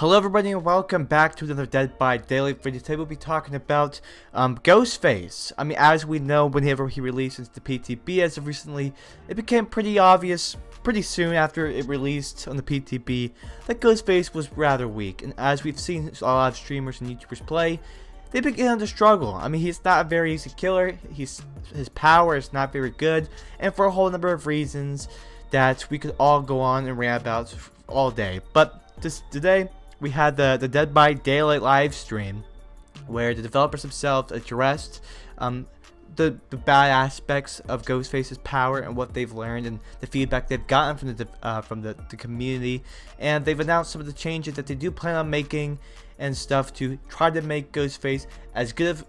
Hello everybody and welcome back to another Dead by Daylight video. Today we'll be talking about Ghostface. I mean, as we know, whenever he released into the PTB as of recently, it became pretty obvious pretty soon after it released on the PTB that Ghostface was rather weak. And as we've seen a lot of streamers and YouTubers play, they began to struggle. I mean, he's not a very easy killer, his power is not very good, and for a whole number of reasons that we could all go on and rant about all day. But today, we had the Dead by Daylight live stream where the developers themselves addressed the bad aspects of Ghostface's power and what they've learned and the feedback they've gotten from the community, and they've announced some of the changes that they do plan on making and stuff to try to make Ghostface as good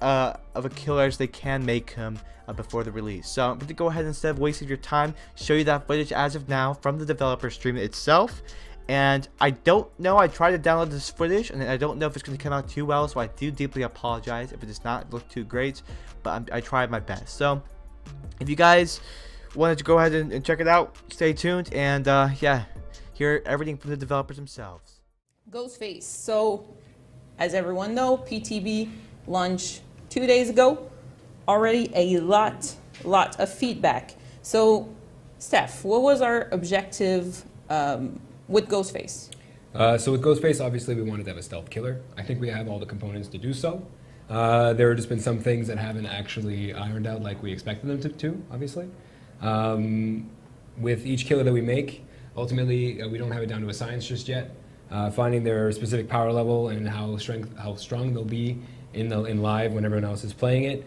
of a killer as they can make him before the release. So I'm going to go ahead, instead of wasting your time, show you that footage as of now from the developer stream itself. And I don't know, I tried to download this footage and I don't know if it's going to come out too well, so I do deeply apologize if it does not look too great, but I tried my best. So if you guys wanted to go ahead and check it out, stay tuned and yeah, hear everything from the developers themselves. Ghostface. So as everyone know, PTB launched 2 days ago. Already a lot of feedback. So Steph, what was our objective with Ghostface? So with Ghostface, obviously we wanted to have a stealth killer. I think we have all the components to do so. There have just been some things that haven't actually ironed out like we expected them to obviously. With each killer that we make, ultimately we don't have it down to a science just yet. Finding their specific power level and how strong they'll be in live when everyone else is playing it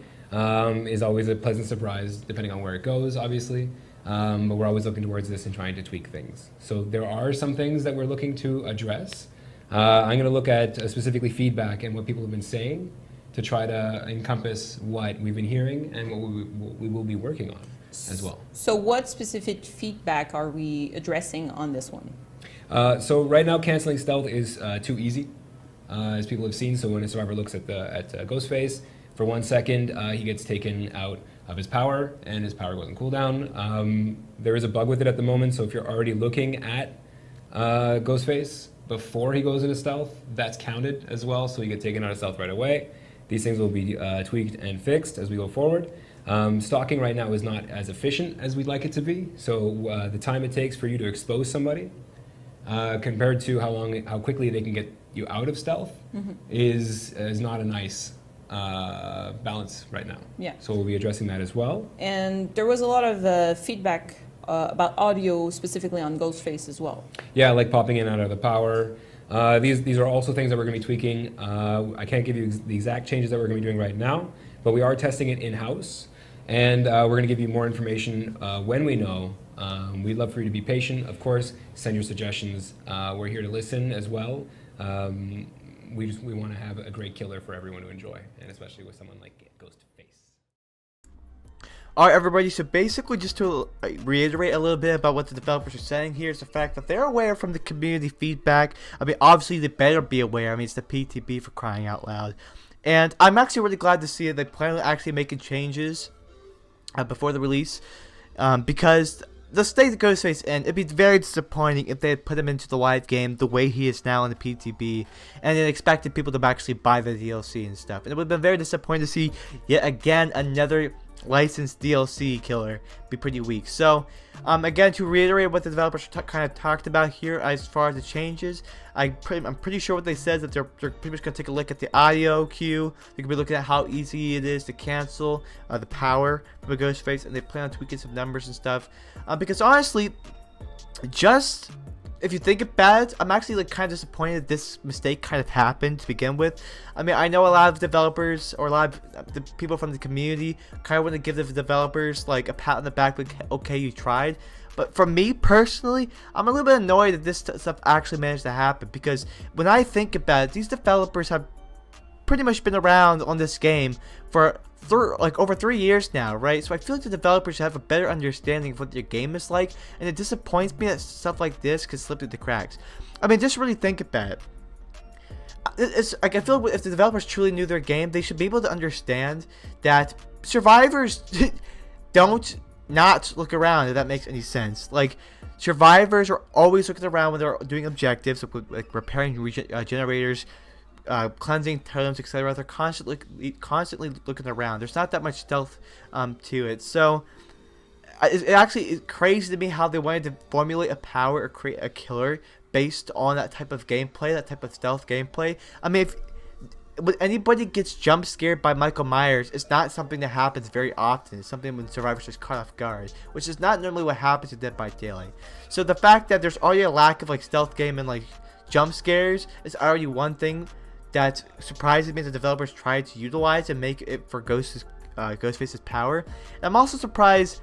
is always a pleasant surprise, depending on where it goes, obviously. But we're always looking towards this and trying to tweak things. So there are some things that we're looking to address. I'm going to look at specifically feedback and what people have been saying to try to encompass what we've been hearing and what we will be working on as well. So what specific feedback are we addressing on this one? So right now, canceling stealth is too easy, as people have seen. So when a survivor looks at Ghostface, for 1 second, he gets taken out of his power, and his power goes on cooldown. There is a bug with it at the moment, so if you're already looking at Ghostface before he goes into stealth, that's counted as well, so you get taken out of stealth right away. These things will be tweaked and fixed as we go forward. Stalking right now is not as efficient as we'd like it to be, so the time it takes for you to expose somebody compared to how quickly they can get you out of stealth is not a nice balance right now. Yeah. So we'll be addressing that as well. And there was a lot of feedback about audio, specifically on Ghostface as well. Yeah, like popping in and out of the power. These are also things that we're going to be tweaking. I can't give you the exact changes that we're going to be doing right now, but we are testing it in-house, and we're going to give you more information when we know. We'd love for you to be patient, of course. Send your suggestions. We're here to listen as well. We want to have a great killer for everyone to enjoy, and especially with someone like Ghostface. Alright everybody, so basically just to reiterate a little bit about what the developers are saying here is the fact that they're aware from the community feedback. I mean, obviously they better be aware. I mean, it's the PTB, for crying out loud. And I'm actually really glad to see that they plan on actually making changes before the release, because the state of Ghostface in, it'd be very disappointing if they had put him into the live game the way he is now in the PTB and then expected people to actually buy the DLC and stuff. And it would have been very disappointing to see yet again another licensed DLC killer be pretty weak. So again, to reiterate what the developers kind of talked about here as far as the changes, I'm pretty sure what they said is that they're pretty much going to take a look at the audio cue. They're going to be looking at how easy it is to cancel the power from a Ghostface, and they plan on tweaking some numbers and stuff. Because honestly, just if you think about it, I'm actually like kind of disappointed that this mistake kind of happened to begin with. I mean, I know a lot of developers or a lot of the people from the community kind of want to give the developers like a pat on the back, like, okay, you tried. But for me personally, I'm a little bit annoyed that this stuff actually managed to happen, because when I think about it, these developers have pretty much been around on this game for like over 3 years now, right? So I feel like the developers have a better understanding of what their game is like, and it disappoints me that stuff like this could slip through the cracks. I mean, just really think about it. It's like, I feel like if the developers truly knew their game, they should be able to understand that survivors don't not look around, if that makes any sense. Like, survivors are always looking around when they're doing objectives, like repairing generators, cleansing totems, etc. They're constantly looking around. There's not that much stealth to it. So it actually is crazy to me how they wanted to formulate a power or create a killer based on that type of gameplay, that type of stealth gameplay. I mean, when anybody gets jump scared by Michael Myers, it's not something that happens very often. It's something when survivors just caught off guard, which is not normally what happens in Dead by Daylight. So the fact that there's already a lack of like stealth game and like jump scares is already one thing that surprises me. The developers tried to utilize and make it for Ghostface's power. And I'm also surprised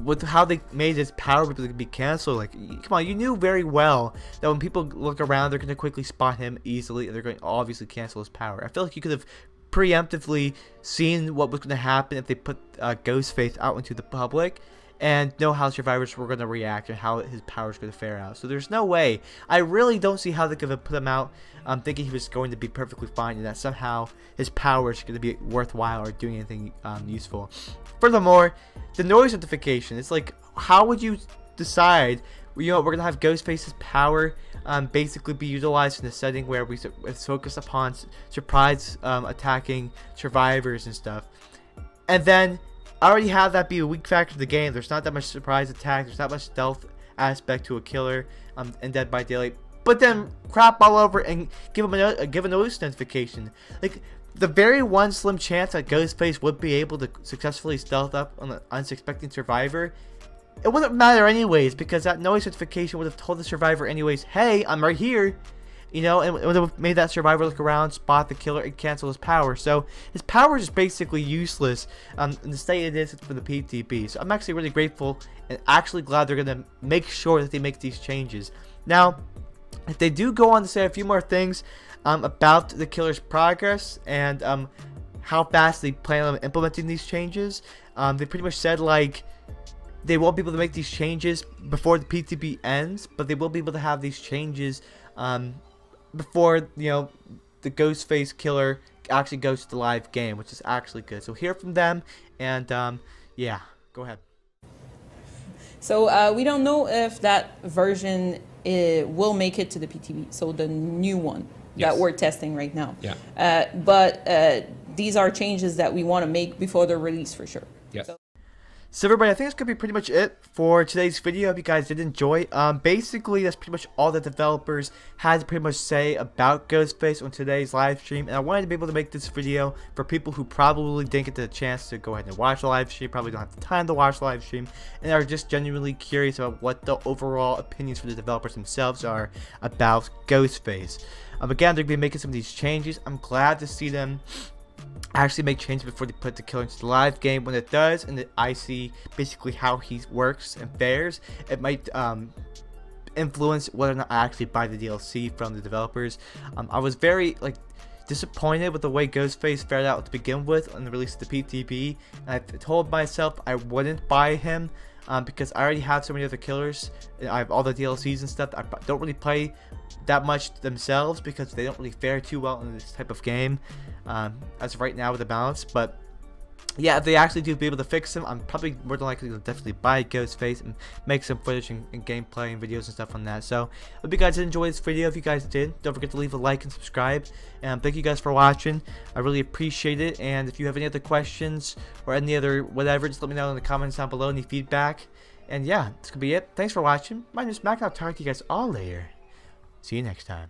with how they made his power be canceled. Like, come on, you knew very well that when people look around, they're going to quickly spot him easily, and they're going to obviously cancel his power. I feel like you could have preemptively seen what was going to happen if they put Ghostface out into the public, and know how survivors were going to react and how his power is going to fare out. So there's no way. I really don't see how they could have put him out thinking he was going to be perfectly fine and that somehow his power is going to be worthwhile or doing anything useful. Furthermore, the noise notification. It's like, how would you decide, you know, we're going to have Ghostface's power basically be utilized in a setting where it's focused upon surprise attacking survivors and stuff. And then I already have that be a weak factor of the game. There's not that much surprise attack. There's not much stealth aspect to a killer in Dead by Daylight. But then crap all over and give a notice notification. Like, the very one slim chance that Ghostface would be able to successfully stealth up on an unsuspecting survivor, it wouldn't matter anyways, because that notice notification would have told the survivor anyways, hey, I'm right here. You know, and it would have made that survivor look around, spot the killer, and cancel his power. So his power is basically useless in the state it is for the PTB. So I'm actually really grateful and actually glad they're going to make sure that they make these changes. Now, if they do go on to say a few more things about the killer's progress and how fast they plan on implementing these changes, they pretty much said, like, they won't be able to make these changes before the PTB ends, but they will be able to have these changes before, you know, the Ghostface killer actually goes to the live game, which is actually good. So hear from them, and yeah, go ahead. So we don't know if that version will make it to the PTB, so the new one that we're testing right now. Yeah. But these are changes that we want to make before the release for sure. Yes. So everybody, I think that's going to be pretty much it for today's video. I hope you guys did enjoy. Basically, that's pretty much all the developers had to pretty much say about Ghostface on today's live stream. And I wanted to be able to make this video for people who probably didn't get the chance to go ahead and watch the live stream, probably don't have the time to watch the live stream, and are just genuinely curious about what the overall opinions for the developers themselves are about Ghostface. Again, they're going to be making some of these changes. I'm glad to see them actually make changes before they put the killer into the live game. When it does, and I see basically how he works and fares, it might influence whether or not I actually buy the DLC from the developers. I was very disappointed with the way Ghostface fared out to begin with on the release of the PTB, and I told myself I wouldn't buy him because I already have so many other killers, and I have all the DLCs and stuff. I don't really play that much themselves because they don't really fare too well in this type of game as of right now with the balance. But yeah, if they actually do be able to fix him, I'm probably more than likely to definitely buy Ghostface and make some footage and gameplay and videos and stuff on that. So hope you guys did enjoy this video. If you guys did, don't forget to leave a like and subscribe, and thank you guys for watching. I really appreciate it. And if you have any other questions or any other whatever, just let me know in the comments down below, any feedback. And yeah, this could be it. Thanks for watching. My name is Mac, and I'll talk to you guys all later. See you next time.